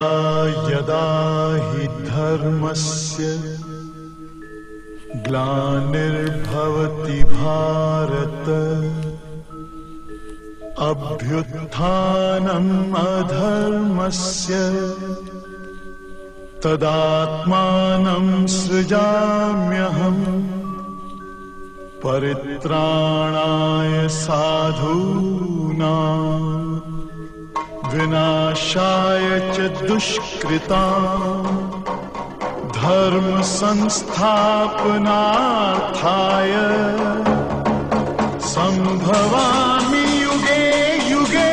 यदा हि धर्मस्य ग्लानिर्भवति भारत अभ्युत्थानम् अधर्मस्य तदात्मानं सृजाम्यहम् परित्राणाय साधूनां विनाशाय च दुष्कृतां धर्म संस्थापनार्थाय संभवामि युगे युगे।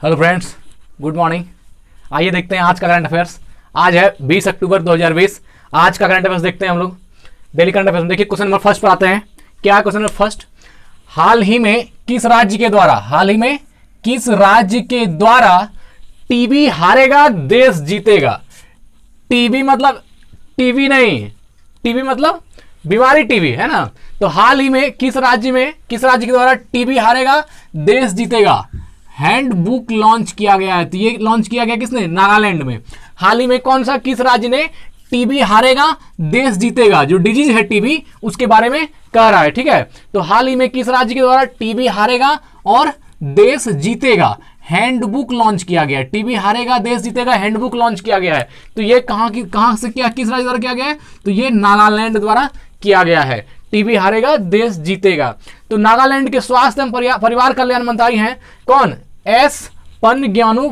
Hello friends, good morning. आइए देखते हैं आज का करंट अफेयर्स। आज है 20 अक्टूबर 2020। आज का करंट अफेयर्स देखते हैं हम लोग। डेली करंट अफेयर्स देखिए, क्वेश्चन नंबर फर्स्ट पर आते हैं। क्या है क्वेश्चन नंबर फर्स्ट? हाल ही में किस राज्य के द्वारा टीबी हारेगा देश जीतेगा? टीबी मतलब टीवी नहीं, टीबी मतलब बीमारी टीबी है ना। तो हाल ही में किस राज्य के द्वारा टीबी हारेगा देश जीतेगा हैंड बुक लॉन्च किया गया है। तो ये लॉन्च किया गया किसने? नागालैंड में। हाल ही में कौन सा किस राज्य ने टीबी हारेगा देश जीतेगा, जो डिजीज है टीबी, उसके बारे में कह रहा है। ठीक है, तो हाल ही में किस राज्य के द्वारा टीबी हारेगा और देश जीतेगा हैंडबुक लॉन्च किया गया है। टीबी हारेगा देश जीतेगा हैंडबुक लॉन्च किया गया है। तो ये कहां से किस राज्य द्वारा किया गया है? तो ये नागालैंड द्वारा किया गया है। टीबी हारेगा देश जीतेगा। तो नागालैंड के स्वास्थ्य एवं परिवार कल्याण मंत्री हैं कौन? एस पनग्यानु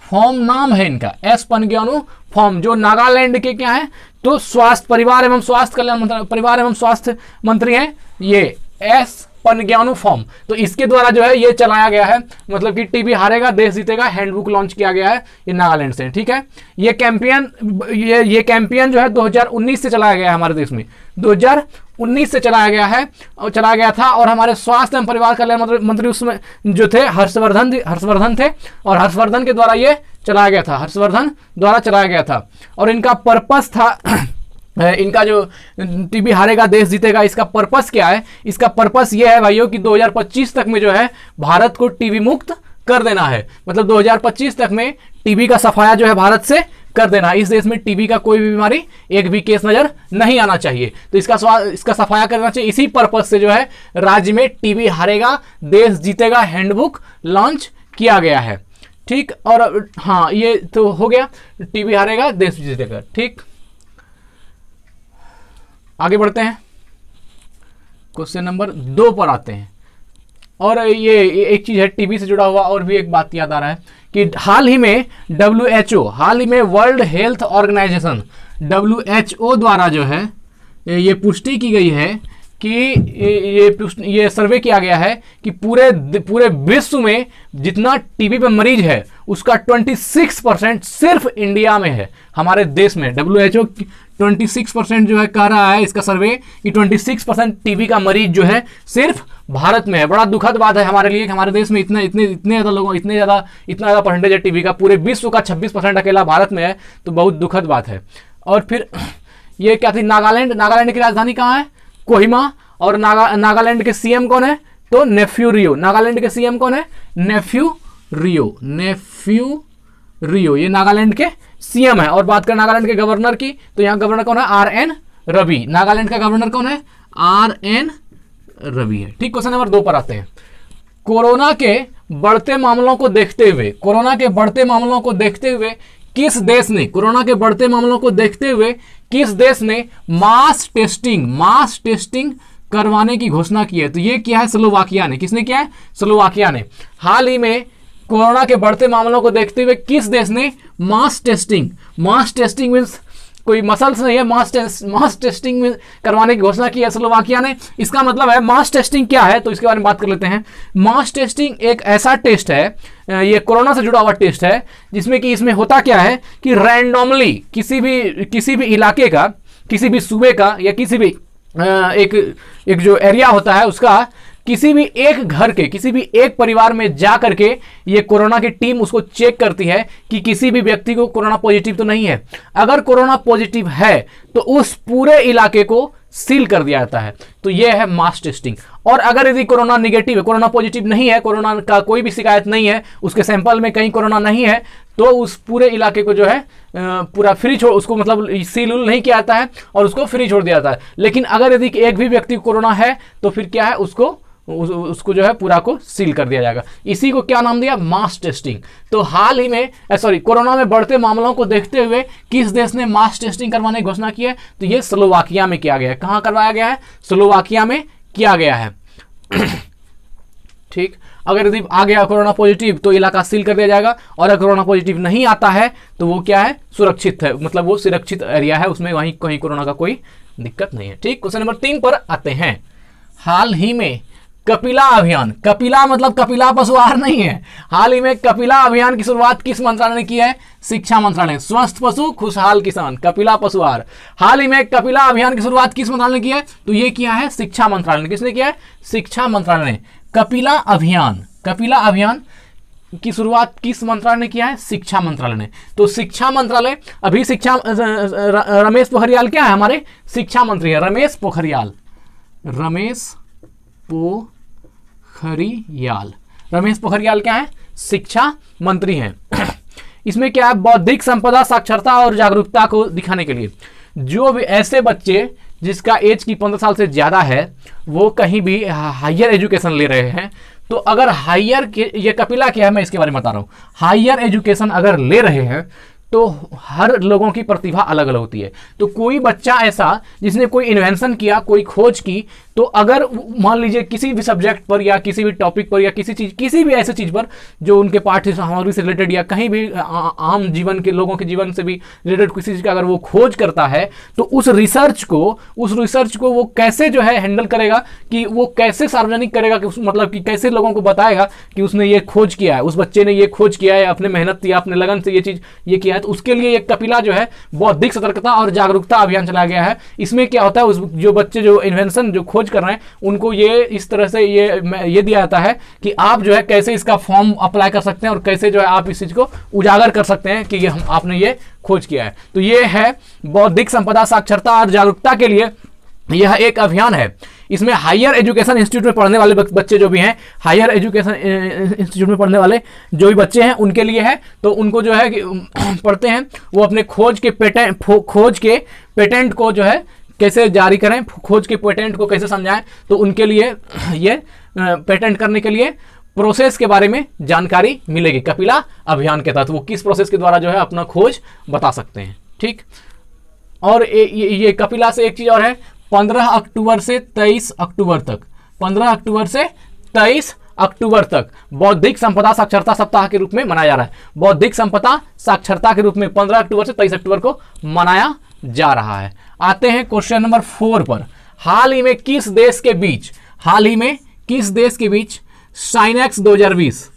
फॉर्म नाम है इनका। एस पनग्यानु फॉर्म, जो नागालैंड के क्या है? तो परिवार एवं स्वास्थ्य मंत्री हैं ये एस पनग्यानु फॉर्म। तो इसके द्वारा जो है ये चलाया गया है, मतलब कि टीबी हारेगा देश जीतेगा हैंडबुक लॉन्च किया गया है ये नागालैंड से। ठीक है, ये कैंपेन जो है 2019 से चलाया गया है हमारे देश में। 2019 से चलाया गया था। और हमारे स्वास्थ्य एवं परिवार कल्याण मंत्री उसमें जो थे हर्षवर्धन थे। और हर्षवर्धन के द्वारा ये चलाया गया था। और इनका पर्पस था इनका जो टीबी हारेगा देश जीतेगा, इसका पर्पस क्या है? इसका पर्पस ये है भाइयों कि 2025 तक में जो है भारत को टीबी मुक्त कर देना है। मतलब 2025 तक में टीबी का सफाया जो है भारत से कर देना। इस देश में टीबी का कोई भी बीमारी, एक भी केस नजर नहीं आना चाहिए। तो इसका सफाया करना चाहिए। इसी पर्पस से जो है राज्य में टीबी हारेगा देश जीतेगा हैंडबुक लॉन्च किया गया है। ठीक, और हाँ, ये तो हो गया टीबी हारेगा देश जीतेगा। ठीक, आगे बढ़ते हैं, क्वेश्चन नंबर 2 पर आते हैं। और ये एक चीज है टीबी से जुड़ा हुआ, और भी एक बात याद आ रहा है कि हाल ही में वर्ल्ड हेल्थ ऑर्गेनाइजेशन WHO द्वारा जो है ये पुष्टि की गई है कि ये सर्वे किया गया है कि पूरे विश्व में जितना टीबी पे मरीज है उसका 26% सिर्फ इंडिया में है, हमारे देश में। WHO 26% जो है कह रहा है इसका सर्वे कि 26% टीबी का मरीज जो है सिर्फ भारत में है। बड़ा दुखद बात है हमारे लिए कि हमारे देश में इतने ज़्यादा लोगों इतना ज़्यादा परसेंटेज है टीबी का। पूरे विश्व का 26% अकेला भारत में है, तो बहुत दुखद बात है। और फिर ये क्या थी? नागालैंड की राजधानी कहाँ है? कोहिमा। और नागालैंड के सीएम कौन है? तो नेफ्यू रियो। नागालैंड के सीएम कौन है? नेफ्यू रियो ये नागालैंड के सीएम है। और बात करें नागालैंड के गवर्नर की, तो यहाँ गवर्नर कौन है? RN रवि। नागालैंड का गवर्नर कौन है? RN रवि है। ठीक, क्वेश्चन नंबर 2 पर आते हैं। कोरोना के बढ़ते मामलों को देखते हुए किस देश ने मास टेस्टिंग करवाने की घोषणा की है? तो ये क्या है? स्लोवाकिया ने। किसने किया है? स्लोवाकिया ने। हाल ही में कोरोना के बढ़ते मामलों को देखते हुए किस देश ने मास टेस्टिंग मीन्स कोई मसल्स नहीं है, मास टेस्टिंग में करवाने की घोषणा की है स्लोवाकिया ने। इसका मतलब है मास टेस्टिंग क्या है, तो इसके बारे में बात कर लेते हैं। मास टेस्टिंग एक ऐसा टेस्ट है, ये कोरोना से जुड़ा हुआ टेस्ट है, जिसमें कि इसमें होता क्या है कि रैंडमली किसी भी इलाके का, किसी भी सूबे का, या किसी भी एक जो एरिया होता है उसका किसी भी एक घर के, किसी भी एक परिवार में जा करके ये कोरोना की टीम उसको चेक करती है कि किसी भी व्यक्ति को कोरोना पॉजिटिव तो नहीं है। अगर कोरोना पॉजिटिव है तो उस पूरे इलाके को सील कर दिया जाता है। तो यह है मास टेस्टिंग। और अगर यदि कोरोना निगेटिव है, कोरोना पॉजिटिव नहीं है, कोरोना का कोई भी शिकायत नहीं है, उसके सैंपल में कहीं कोरोना नहीं है, तो उस पूरे इलाके को जो है पूरा फ्री छोड़, उसको मतलब सील उल नहीं किया जाता है और उसको फ्री छोड़ दिया जाता है। लेकिन अगर यदि एक भी व्यक्ति को कोरोना है तो फिर क्या है, उसको जो है पूरा को सील कर दिया जाएगा। इसी को क्या नाम दिया, मास टेस्टिंग। तो हाल ही में कोरोना में बढ़ते मामलों को देखते हुए किस देश ने मास टेस्टिंग करवाने की घोषणा की है, तो ये स्लोवाकिया में किया गया है। कहां करवाया गया है, स्लोवाकिया में किया गया है। ठीक, अगर यदि आ गया कोरोना पॉजिटिव तो इलाका सील कर दिया जाएगा, और अगर कोरोना पॉजिटिव नहीं आता है तो वो क्या है, सुरक्षित है, मतलब वो सुरक्षित एरिया है, उसमें वहीं कहीं कोरोना का कोई दिक्कत नहीं है। ठीक, क्वेश्चन नंबर 3 पर आते हैं। हाल ही में कपिला अभियान, कपिला मतलब कपिला पशु आहार नहीं है, हाल ही में कपिला अभियान की शुरुआत किस मंत्रालय ने की है, शिक्षा मंत्रालय। स्वस्थ पशु खुशहाल किसान, कपिला पशु आहार। हाल ही में कपिला अभियान की शुरुआत किस मंत्रालय ने की है, तो ये किया है शिक्षा मंत्रालय ने। किसने किया है, शिक्षा मंत्रालय ने। कपिला अभियान की शुरुआत किस मंत्रालय ने किया है, शिक्षा मंत्रालय ने। तो शिक्षा मंत्रालय, अभी शिक्षा रमेश पोखरियाल क्या है, हमारे शिक्षा मंत्री है, रमेश पोखरियाल क्या है, शिक्षा मंत्री हैं। इसमें क्या है, बौद्धिक संपदा साक्षरता और जागरूकता को दिखाने के लिए जो भी ऐसे बच्चे जिसका एज की 15 साल से ज्यादा है वो कहीं भी हायर एजुकेशन ले रहे हैं, तो अगर हायर के, ये कपिला क्या है मैं इसके बारे में बता रहा हूं, हायर एजुकेशन अगर ले रहे हैं तो हर लोगों की प्रतिभा अलग अलग होती है। तो कोई बच्चा ऐसा जिसने कोई इन्वेंशन किया, कोई खोज की, तो अगर मान लीजिए किसी भी सब्जेक्ट पर या किसी भी टॉपिक पर या किसी भी ऐसी चीज पर जो उनके पाठ्य सामग्री से रिलेटेड या कहीं भी आम जीवन के लोगों के जीवन से भी रिलेटेड किसी चीज का अगर वो खोज करता है, तो उस रिसर्च को वो कैसे जो है हैंडल करेगा, कि वो कैसे सार्वजनिक करेगा, कि मतलब कि कैसे लोगों को बताएगा कि उसने ये खोज किया है, उस बच्चे ने ये खोज किया है, अपने मेहनत या अपने लगन से ये किया है। तो उसके लिए एक कपिला जो है बौद्धिक सतर्कता और जागरूकता अभियान चलाया गया है। इसमें क्या होता है, उस जो बच्चे जो इन्वेंशन जो खोज कर रहे हैं उनको ये इस तरह से ये दिया जाता है कि आप जो है कैसे इसका फॉर्म अप्लाई कर सकते हैं और कैसे जो है आप इस चीज को उजागर कर सकते हैं कि आपने ये खोज किया है। तो ये है बौद्धिक संपदा साक्षरता और जागरूकता के लिए यह एक अभियान है। इसमें हायर एजुकेशन इंस्टीट्यूट में पढ़ने वाले बच्चे जो भी हैं, हायर एजुकेशन इंस्टीट्यूट में पढ़ने वाले जो भी बच्चे हैं उनके लिए है। तो उनको जो है पढ़ते हैं वो अपने खोज के पेटेंट को जो है कैसे जारी करें, खोज के पेटेंट को कैसे समझाएं, तो उनके लिए ये पेटेंट करने के लिए प्रोसेस के बारे में जानकारी मिलेगी कपिला अभियान के तहत। वो किस प्रोसेस के द्वारा जो है अपना खोज बता सकते हैं। ठीक, और ये कपिला से एक चीज और है, 15 अक्टूबर से 23 अक्टूबर तक, 15 अक्टूबर से 23 अक्टूबर तक बौद्धिक संपदा साक्षरता सप्ताह के रूप में मनाया जा रहा है। बौद्धिक संपदा साक्षरता के रूप में 15 अक्टूबर से 23 अक्टूबर को मनाया जा रहा है। आते हैं क्वेश्चन नंबर 4 पर। हाल ही में किस देश के बीच साइनेक्स 2020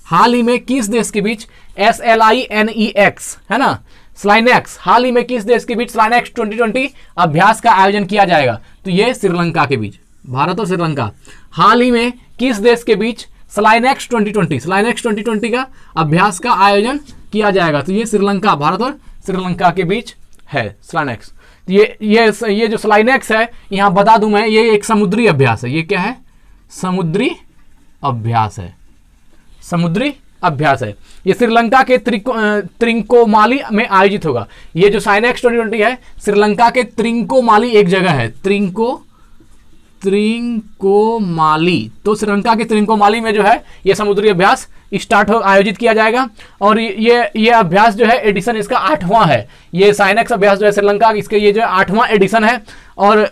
हाल ही में किस देश के बीच SLINEX है ना, स्लाइनेक्स, हाल ही में किस देश के बीच स्लाइनेक्स 2020 अभ्यास का आयोजन किया जाएगा, तो ये श्रीलंका के बीच, भारत और श्रीलंका। हाल ही में किस देश के बीच स्लाइनेक्स 2020 का अभ्यास का आयोजन किया जाएगा, तो ये श्रीलंका, भारत और श्रीलंका के बीच है स्लाइनेक्स। ये जो स्लाइनेक्स है, यहां बता दूं मैं, ये एक समुद्री अभ्यास है। ये क्या है, समुद्री अभ्यास है। ये श्रीलंका के त्रिंकोमाली में आयोजित होगा। ये जो साइनेक्स 2020 है श्रीलंका के त्रिंकोमाली एक जगह है, त्रिंकोमाली। तो श्रीलंका के त्रिंकोमाली में जो है ये समुद्री अभ्यास आयोजित किया जाएगा। और ये अभ्यास जो है एडिशन इसका 8वां है। ये साइनेक्स अभ्यास जो है श्रीलंका, इसके ये जो 8वां एडिशन है। और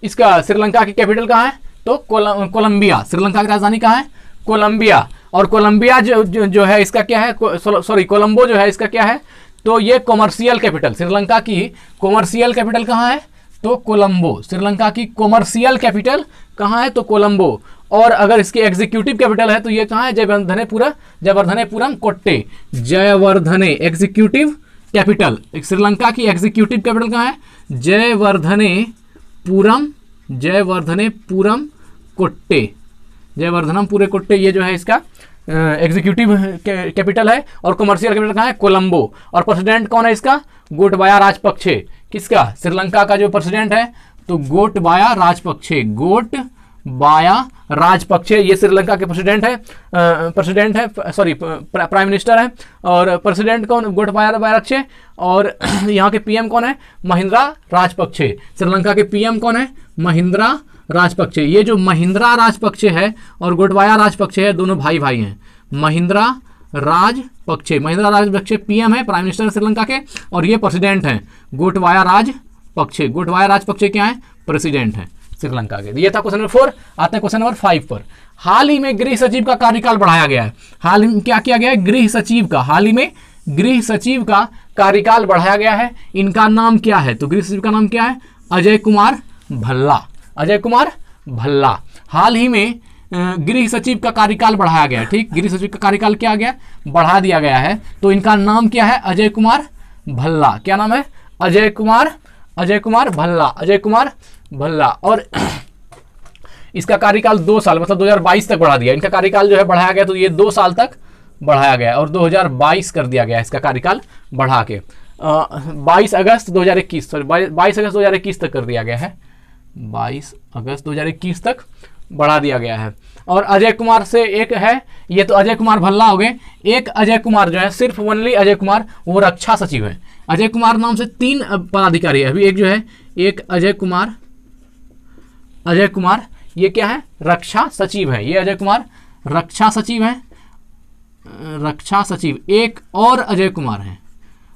इसका श्रीलंका की कैपिटल कहाँ है, तो कोलंबिया। श्रीलंका की राजधानी कहाँ है, कोलंबिया। और कोलंबिया जो है इसका क्या है, कोलंबो जो है इसका क्या है, तो ये कॉमर्शियल कैपिटल, श्रीलंका की कॉमर्शियल कैपिटल कहाँ है, तो कोलंबो। श्रीलंका की कॉमर्शियल कैपिटल कहाँ है, तो कोलंबो। और अगर इसकी एग्जीक्यूटिव कैपिटल है तो ये कहाँ है, जयवर्धनेपुरम कोट्टे, जयवर्धने एग्जीक्यूटिव कैपिटल। श्रीलंका की एग्जीक्यूटिव कैपिटल कहाँ है, जयवर्धनेपुरम पूरम, जयवर्धने पूरम कोट्टे, जयवर्धनम पूरे कोट्टे, ये जो है इसका एग्जीक्यूटिव कैपिटल है। और कमर्शियल कैपिटल कहाँ है? कोलंबो। और प्रेसिडेंट कौन है इसका? गोटबाया राजपक्षे। किसका? श्रीलंका का जो प्रेसिडेंट है तो गोटबाया राजपक्षे, गोटबाया राजपक्षे, ये श्रीलंका के प्रेसिडेंट है, सॉरी प्राइम मिनिस्टर है। और प्रेसिडेंट कौन? गोटबाया राजपक्षे। और यहाँ के पीएम कौन है? महिंद्रा राजपक्षे। श्रीलंका के पीएम कौन है? महिंद्रा राजपक्षे। ये जो महिंद्रा राजपक्षे है और गोटबाया राजपक्षे है, दोनों भाई भाई हैं। महिंद्रा राजपक्षे पीएम है, प्राइम मिनिस्टर श्रीलंका के, और ये प्रेसिडेंट हैं गोटबाया राजपक्षे। गोटबाया राजपक्षे क्या है? प्रेसिडेंट है श्रीलंका के। ये था क्वेश्चन नंबर 4। आते हैं क्वेश्चन नंबर 5 पर। हाल ही में गृह सचिव का कार्यकाल बढ़ाया गया है। हाल ही में क्या किया गया है? गृह सचिव का, हाल ही में गृह सचिव का कार्यकाल बढ़ाया गया है। इनका नाम क्या है? तो गृह सचिव का नाम क्या है? अजय कुमार भल्ला। अजय कुमार भल्ला। हाल ही में गृह सचिव का कार्यकाल बढ़ाया गया है। ठीक, गृह सचिव का कार्यकाल क्या गया? बढ़ा दिया गया है। तो इनका नाम क्या है? अजय कुमार भल्ला। क्या नाम है? अजय कुमार भल्ला, अजय कुमार भल्ला। और इसका कार्यकाल 2 साल मतलब 2022 तक बढ़ा दिया। इनका कार्यकाल जो है बढ़ाया गया, तो ये 2 साल तक बढ़ाया गया और 2022 कर दिया गया इसका कार्यकाल बढ़ा के 22 अगस्त 2021 सॉरी 22 अगस्त 2021 तक कर दिया गया है। 22 अगस्त 2021 तक बढ़ा दिया गया है। और अजय कुमार से एक है, ये तो अजय कुमार भल्ला हो गए। एक अजय कुमार जो है, सिर्फ ओनली अजय कुमार, वो रक्षा सचिव है। अजय कुमार नाम से 3 पदाधिकारी है। अभी एक जो है, एक अजय कुमार, ये क्या है? रक्षा सचिव है। ये अजय कुमार रक्षा सचिव है, रक्षा सचिव। एक और अजय कुमार है,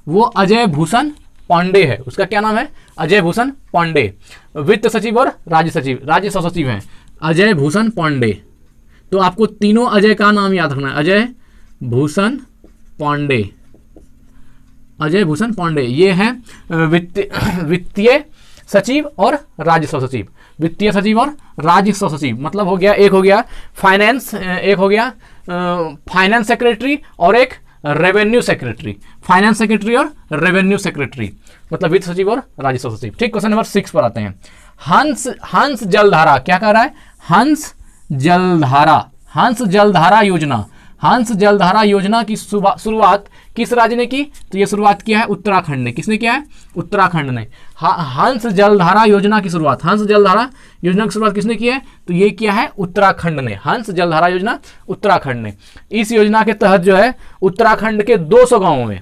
वो अजय भूषण पांडे है। उसका क्या नाम है? अजय भूषण पांडे। वित्त सचिव और राज्य सचिव हैं अजय भूषण पांडे। तो आपको तीनों अजय का नाम याद रखना है। अजय भूषण पांडे, अजय भूषण पांडे, ये हैं वित्तीय सचिव और राजस्व सचिव। वित्तीय सचिव और राजस्व सचिव मतलब हो गया, एक हो गया फाइनेंस, एक हो गया फाइनेंस सेक्रेटरी और एक रेवेन्यू सेक्रेटरी। फाइनेंस सेक्रेटरी और रेवेन्यू सेक्रेटरी मतलब वित्त सचिव और राजस्व सचिव। ठीक, क्वेश्चन नंबर 6 पर आते हैं। हंस जलधारा, क्या कह रहा है? हंस जलधारा योजना। हंस जलधारा योजना की शुरुआत किस राज्य ने की? तो ये शुरुआत किया है उत्तराखंड ने। किसने किया है? उत्तराखंड ने। हंस जलधारा योजना की शुरुआत, हंस जलधारा योजना की शुरुआत किसने की है? तो ये किया है उत्तराखंड ने। हंस जलधारा योजना उत्तराखंड ने। इस योजना के तहत जो है उत्तराखंड के 200 गांवों में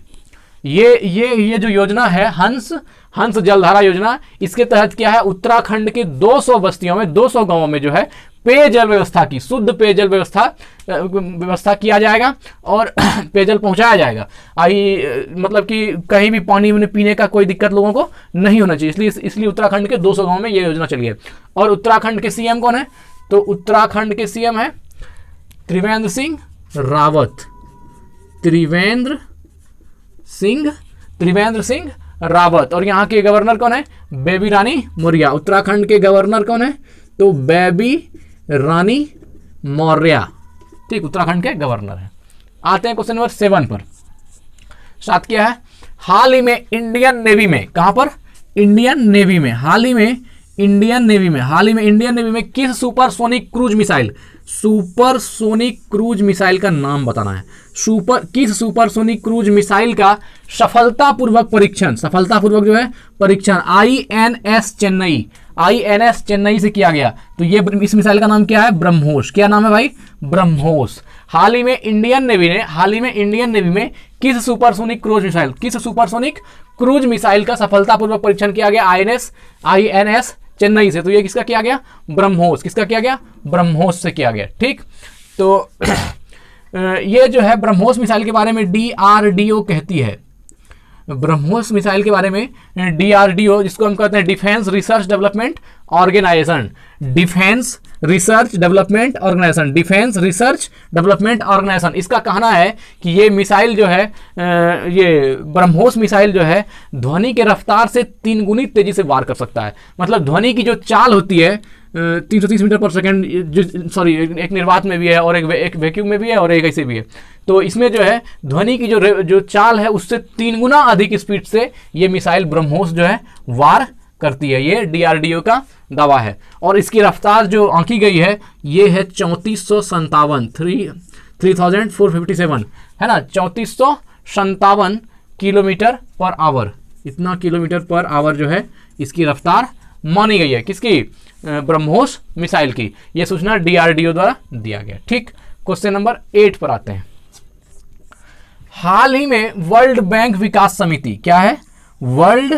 ये जो योजना है हंस जलधारा योजना, इसके तहत क्या है? उत्तराखंड के 200 बस्तियों में, 200 गांवों में जो है पेयजल व्यवस्था की, शुद्ध पेयजल व्यवस्था किया जाएगा और पेयजल पहुंचाया जाएगा। मतलब कि कहीं भी पानी पीने का कोई दिक्कत लोगों को नहीं होना चाहिए, इसलिए उत्तराखंड के 200 गांव में ये योजना चली है। और उत्तराखंड के सीएम कौन है? तो उत्तराखंड के सीएम है त्रिवेंद्र सिंह रावत। त्रिवेंद्र सिंह रावत। और यहाँ के गवर्नर कौन है? बेबी रानी मौर्य। उत्तराखंड के गवर्नर कौन है? तो बेबी रानी मौर्य। ठीक, उत्तराखंड के गवर्नर है। आते हैं क्वेश्चन नंबर 7 पर। साथ क्या है? हाल ही में इंडियन नेवी में, कहां पर? इंडियन नेवी में। हाल ही में इंडियन नेवी में किस सुपरसोनिक क्रूज मिसाइल का नाम बताना है। किस सुपरसोनिक क्रूज मिसाइल का सफलतापूर्वक जो है परीक्षण INS चेन्नई से किया गया। तो ये इस मिसाइल का नाम क्या है? ब्रह्मोस। क्या नाम है भाई? ब्रह्मोस। हाल ही में इंडियन नेवी में किस सुपरसोनिक क्रूज मिसाइल का सफलतापूर्वक परीक्षण किया गया? INS चेन्नई से। तो ये किसका किया गया? ब्रह्मोस। किसका किया गया? ब्रह्मोस से किया गया। ठीक, तो ये जो है ब्रह्मोस मिसाइल के बारे में DRDO कहती है। ब्रह्मोस मिसाइल के बारे में DRDO, जिसको हम कहते हैं डिफेंस रिसर्च डेवलपमेंट ऑर्गेनाइजेशन, इसका कहना है कि ये मिसाइल जो है, ये ब्रह्मोस मिसाइल जो है ध्वनि के रफ्तार से 3 गुनी तेजी से वार कर सकता है। मतलब ध्वनि की जो चाल होती है 330 मीटर पर सेकेंड, एक निर्वात में भी है और एक वैक्यूम में भी है और एक ऐसे भी है। तो इसमें जो है ध्वनि की जो चाल है उससे 3 गुना अधिक स्पीड से ये मिसाइल ब्रह्मोस जो है वार करती है। ये DRDO का दावा है। और इसकी रफ्तार जो आंकी गई है ये है 3457 3457 है ना, 3457 किलोमीटर पर आवर। इतना किलोमीटर पर आवर जो है इसकी रफ्तार मानी गई है। किसकी? ब्रह्मोस मिसाइल की। यह सूचना DRDO द्वारा दिया गया। ठीक, क्वेश्चन नंबर 8 पर आते हैं। हाल ही में वर्ल्ड बैंक विकास समिति, क्या है? वर्ल्ड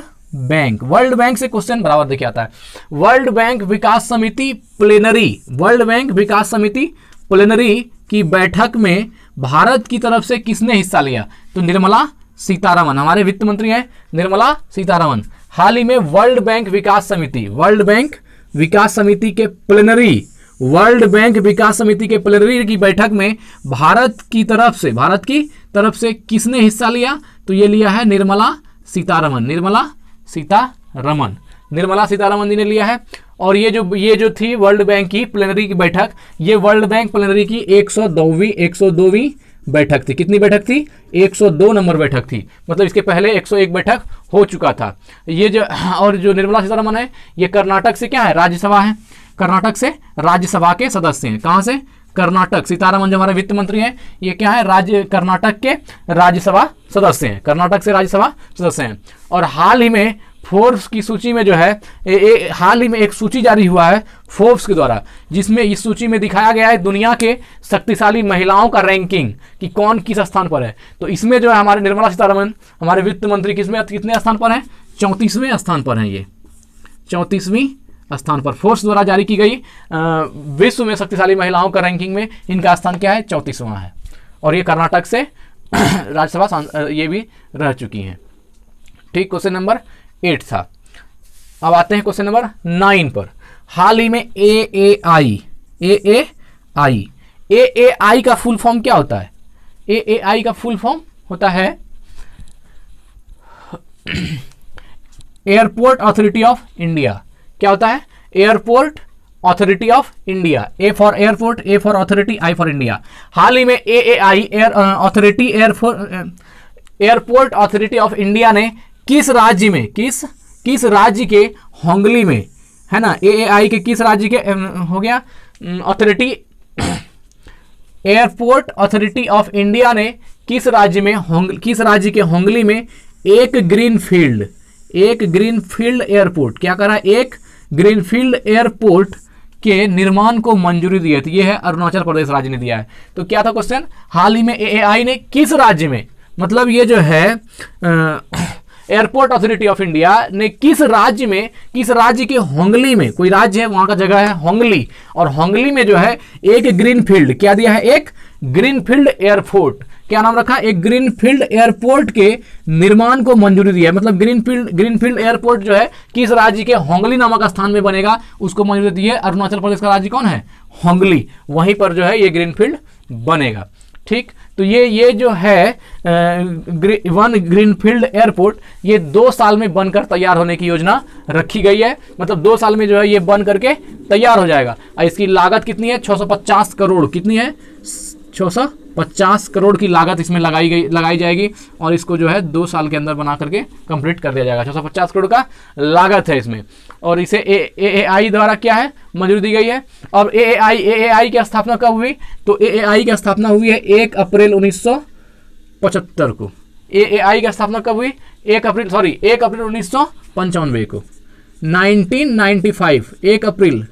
बैंक से क्वेश्चन बराबर देखिए आता है। वर्ल्ड बैंक विकास समिति प्लेनरी, वर्ल्ड बैंक विकास समिति प्लेनरी की बैठक में भारत की तरफ से किसने हिस्सा लिया? तो निर्मला सीतारमण, हमारे वित्त मंत्री हैं निर्मला सीतारमण। हाल ही में वर्ल्ड बैंक विकास समिति, वर्ल्ड बैंक विकास समिति के प्लेनरी, वर्ल्ड बैंक विकास समिति के प्लेनरी की बैठक में भारत की तरफ से किसने हिस्सा लिया? तो ये लिया है निर्मला सीतारमण, निर्मला सीतारमण जी ने लिया है। और ये जो थी वर्ल्ड बैंक की प्लेनरी की बैठक, ये वर्ल्ड बैंक प्लेनरी की 102वीं बैठक थी। कितनी बैठक थी? 102 नंबर बैठक थी। मतलब इसके पहले 101 बैठक हो चुका था। ये जो और जो निर्मला सीतारमण है ये कर्नाटक से क्या है? राज्यसभा है। कर्नाटक से राज्यसभा के सदस्य हैं। कहां से? कर्नाटक। सीतारमण जो हमारे वित्त मंत्री हैं ये क्या है? कर्नाटक के राज्यसभा सदस्य हैं। कर्नाटक से राज्यसभा सदस्य हैं। और हाल ही में फोर्ब्स की सूची में जो है हाल ही में एक सूची जारी हुआ है फोर्ब्स के द्वारा, जिसमें इस सूची में दिखाया गया है दुनिया के शक्तिशाली महिलाओं का रैंकिंग कि कौन किस स्थान पर है। तो इसमें जो है हमारे निर्मला सीतारमण हमारे वित्त मंत्री कितने स्थान पर हैं? 34वें स्थान पर हैं। ये 34वीं स्थान पर फोर्ब्स द्वारा जारी की गई विश्व में शक्तिशाली महिलाओं का रैंकिंग में इनका स्थान क्या है? 34वां है। और ये कर्नाटक से राज्यसभा ये भी रह चुकी हैं। ठीक, क्वेश्चन नंबर 8 था। अब आते हैं क्वेश्चन नंबर 9 पर। हाल ही में AAI का फुल फॉर्म क्या होता है? AAI का फुल फॉर्म होता है एयरपोर्ट अथॉरिटी ऑफ इंडिया। क्या होता है? Airport authority of India. A for airport, A for authority, I for India. हाल ही में AAI airport authority of India ने किस राज्य में, किस राज्य के होंगली में, है ना, AAI के किस राज्य के हो गया authority, airport authority of India ने किस राज्य के होंगली में एक ग्रीनफील्ड एयरपोर्ट, क्या करा? एक ग्रीनफील्ड एयरपोर्ट के निर्माण को मंजूरी दी थी। ये है अरुणाचल प्रदेश राज्य ने दिया है। तो क्या था क्वेश्चन? हाल ही में AAI ने किस राज्य में, मतलब ये जो है एयरपोर्ट अथॉरिटी ऑफ इंडिया ने किस राज्य के होंगली में, कोई राज्य है वहां का जगह है होंगली, और होंगली में जो है एक ग्रीनफील्ड, क्या दिया है? एक ग्रीनफील्ड एयरपोर्ट। क्या नाम रखा? एक ग्रीनफील्ड एयरपोर्ट के निर्माण को मंजूरी दी है। मतलब ग्रीनफील्ड एयरपोर्ट जो है किस राज्य के होंगली नामक स्थान में बनेगा उसको मंजूरी दी है। अरुणाचल प्रदेश का राज्य कौन है? होंगली। वहीं पर जो है ये ग्रीनफील्ड बनेगा। ठीक, तो ये जो है ग्रीनफील्ड एयरपोर्ट ये 2 साल में बनकर तैयार होने की योजना रखी गई है। मतलब 2 साल में जो है ये बन करके तैयार हो जाएगा। और इसकी लागत कितनी है? 650 करोड़। कितनी है? 650 करोड़ की लागत इसमें लगाई जाएगी और इसको जो है 2 साल के अंदर बना करके कंप्लीट कर दिया जाएगा। 650 करोड़ का लागत है इसमें। और इसे AAI द्वारा क्या है? मंजूरी दी गई है। अब AAI की स्थापना कब हुई? तो AAI की स्थापना हुई है 1 अप्रैल 1975 को। AAI की स्थापना कब हुई? 1 अप्रैल 1995 को। 1995 1 अप्रैल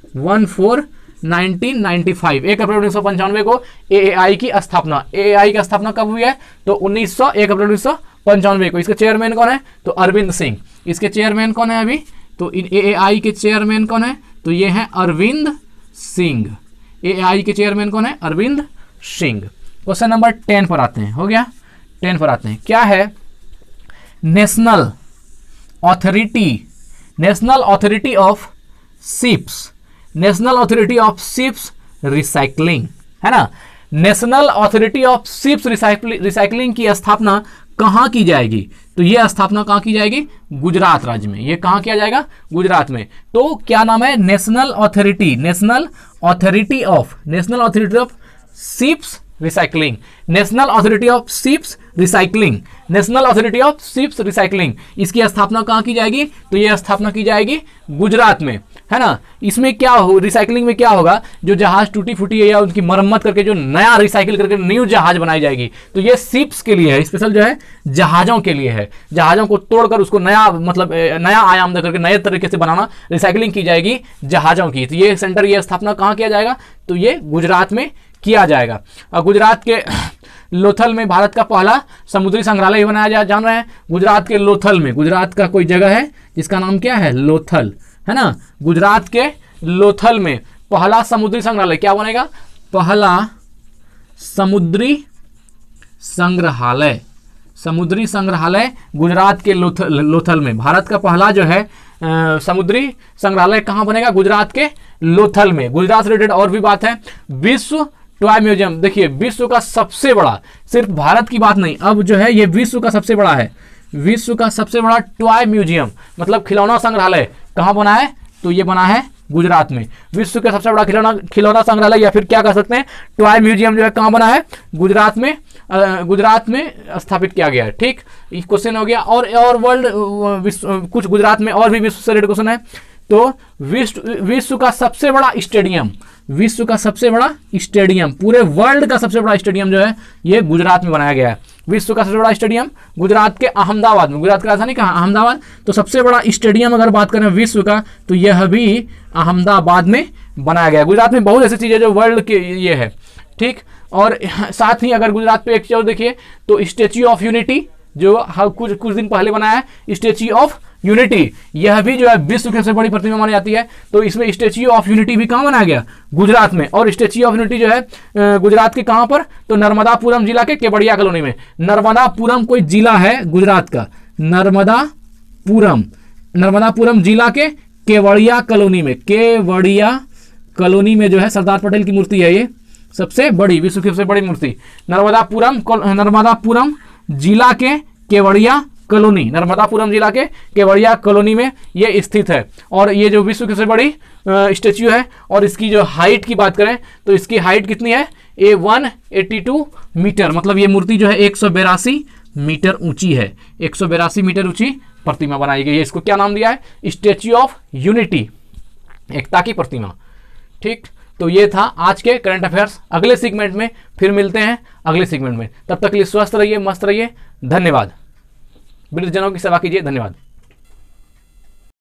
1995 1 अप्रैल 1995 को AAI की स्थापना। AAI की स्थापना कब हुई है? तो 1 अप्रैल 1995 को। इसके चेयरमैन कौन है? तो अरविंद सिंह। इसके चेयरमैन कौन है अभी? तो इन AAI के चेयरमैन कौन है? तो ये है अरविंद सिंह। AAI के चेयरमैन कौन है? अरविंद सिंह। क्वेश्चन नंबर 10 पर आते हैं। हो गया? 10 पर आते हैं। क्या है? National authority of ships recycling, है ना। National authority of ships recycling की स्थापना कहाँ की जाएगी? तो ये स्थापना कहाँ की जाएगी? गुजरात राज्य में। ये कहाँ किया जाएगा? गुजरात में। तो क्या नाम है? National authority of ships recycling, national authority of ships recycling, national authority of ships recycling, इसकी स्थापना कहाँ की जाएगी? तो ये स्थापना की जाएगी गुजरात में, है ना। इसमें क्या हो, रिसाइकलिंग में क्या होगा, जो जहाज टूटी फूटी है या उनकी मरम्मत करके जो नया रिसाइकिल करके न्यू जहाज बनाई जाएगी, तो ये शिप्स के लिए है, स्पेशल जो है जहाजों के लिए है। जहाजों को तोड़कर उसको नया मतलब नया आयाम दे करके नए तरीके से बनाना, रिसाइकलिंग की जाएगी जहाजों की। तो ये सेंटर, ये स्थापना कहाँ किया जाएगा? तो ये गुजरात में किया जाएगा। और गुजरात के लोथल में भारत का पहला समुद्री संग्रहालय बनाया जान रहे हैं। गुजरात के लोथल में, गुजरात का कोई जगह है जिसका नाम क्या है? लोथल, है ना। गुजरात के लोथल में पहला समुद्री संग्रहालय क्या बनेगा? पहला समुद्री संग्रहालय, समुद्री संग्रहालय गुजरात के लोथल में। भारत का पहला जो है समुद्री संग्रहालय कहाँ बनेगा? गुजरात के लोथल में। गुजरात से रिलेटेड और भी बात है। विश्व टॉय म्यूजियम, देखिए विश्व का सबसे बड़ा, सिर्फ भारत की बात नहीं, अब जो है ये विश्व का सबसे बड़ा है, विश्व का सबसे बड़ा टॉय म्यूजियम मतलब खिलौना संग्रहालय कहाँ बना है? तो ये बना है गुजरात में। विश्व का सबसे बड़ा खिलौना संग्रहालय या फिर क्या कह सकते हैं, टॉय म्यूजियम जो है कहाँ बना है? गुजरात में, गुजरात में स्थापित किया गया है। ठीक, ये क्वेश्चन हो गया। और वर्ल्ड कुछ गुजरात में और भी विश्व से रिलेटेड क्वेश्चन है। तो विश्व का सबसे बड़ा स्टेडियम, विश्व का सबसे बड़ा स्टेडियम, पूरे वर्ल्ड का सबसे बड़ा स्टेडियम जो है ये गुजरात में बनाया गया है। विश्व का सबसे बड़ा स्टेडियम गुजरात के अहमदाबाद में, गुजरात की राजधानी कहाँ? अहमदाबाद। तो सबसे बड़ा स्टेडियम अगर बात करें विश्व का, तो यह भी अहमदाबाद में बनाया गया है। गुजरात में बहुत ऐसी चीज़ें जो वर्ल्ड के ये है। ठीक, और साथ ही अगर गुजरात पे एक चीज़ देखिए तो स्टैच्यू ऑफ यूनिटी जो कुछ दिन पहले बनाया है, स्टैच्यू ऑफ यूनिटी, यह भी जो है विश्व की सबसे बड़ी प्रतिमा मानी जाती है। तो इसमें स्टैच्यू ऑफ यूनिटी भी कहाँ बनाया गया? गुजरात में। और स्टैच्यू ऑफ यूनिटी जो है गुजरात के कहाँ पर? तो नर्मदापुरम जिला के केवड़िया कॉलोनी में। नर्मदापुरम कोई जिला है गुजरात का, नर्मदापुरम, नर्मदापुरम जिला के केवड़िया कॉलोनी में, केवड़िया कॉलोनी में जो है सरदार पटेल की मूर्ति है, ये सबसे बड़ी, विश्व की सबसे बड़ी मूर्ति। नर्मदापुरम जिला के केवड़िया कॉलोनी, नर्मदापुरम जिला के केवड़िया कॉलोनी में ये स्थित है। और ये जो विश्व की सबसे बड़ी स्टैच्यू है, और इसकी जो हाइट की बात करें तो इसकी हाइट कितनी है? 182 मीटर, मतलब ये मूर्ति जो है 182 मीटर ऊंची है, 182 मीटर ऊंची प्रतिमा बनाई गई है। इसको क्या नाम दिया है? स्टैच्यू ऑफ यूनिटी, एकता की प्रतिमा। ठीक, तो ये था आज के करंट अफेयर्स। अगले सेगमेंट में फिर मिलते हैं, अगले सेगमेंट में। तब तक के लिए स्वस्थ रहिए, मस्त रहिए। धन्यवाद। वृद्धजनों की सेवा कीजिए। धन्यवाद।